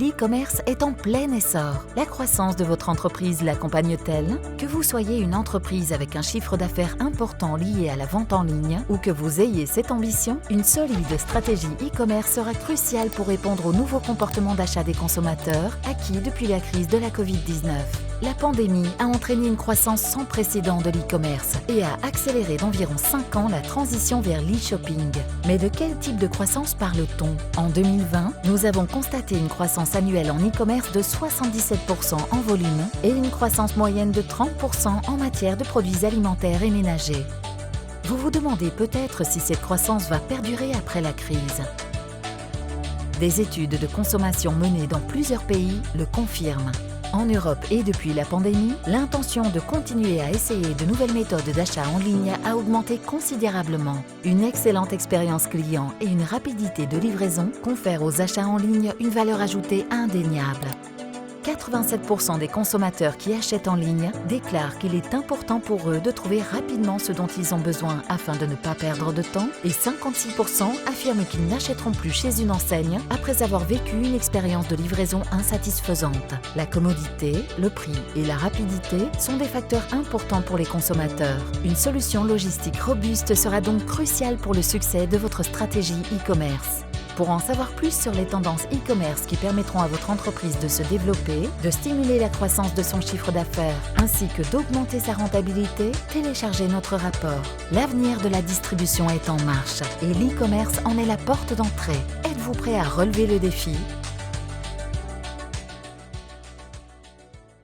l'e-commerce est en plein essor. La croissance de votre entreprise l'accompagne-t-elle? Que vous soyez une entreprise avec un chiffre d'affaires important lié à la vente en ligne ou que vous ayez cette ambition, une solide stratégie e-commerce sera cruciale pour répondre aux nouveaux comportements d'achat des consommateurs acquis depuis la crise de la Covid-19. La pandémie a entraîné une croissance sans précédent de l'e-commerce et a accéléré d'environ 5 ans la transition vers l'e-shopping. Mais de quel type de croissance parle-t-on? En 2020, nous avons constaté une croissance annuelle en e-commerce de 77% en volume et une croissance moyenne de 30% en matière de produits alimentaires et ménagers. Vous vous demandez peut-être si cette croissance va perdurer après la crise. Des études de consommation menées dans plusieurs pays le confirment. En Europe et depuis la pandémie, l'intention de continuer à essayer de nouvelles méthodes d'achat en ligne a augmenté considérablement. Une excellente expérience client et une rapidité de livraison confèrent aux achats en ligne une valeur ajoutée indéniable. 87% des consommateurs qui achètent en ligne déclarent qu'il est important pour eux de trouver rapidement ce dont ils ont besoin afin de ne pas perdre de temps et 56% affirment qu'ils n'achèteront plus chez une enseigne après avoir vécu une expérience de livraison insatisfaisante. La commodité, le prix et la rapidité sont des facteurs importants pour les consommateurs. Une solution logistique robuste sera donc cruciale pour le succès de votre stratégie e-commerce. Pour en savoir plus sur les tendances e-commerce qui permettront à votre entreprise de se développer, de stimuler la croissance de son chiffre d'affaires, ainsi que d'augmenter sa rentabilité, téléchargez notre rapport. L'avenir de la distribution est en marche et l'e-commerce en est la porte d'entrée. Êtes-vous prêt à relever le défi ?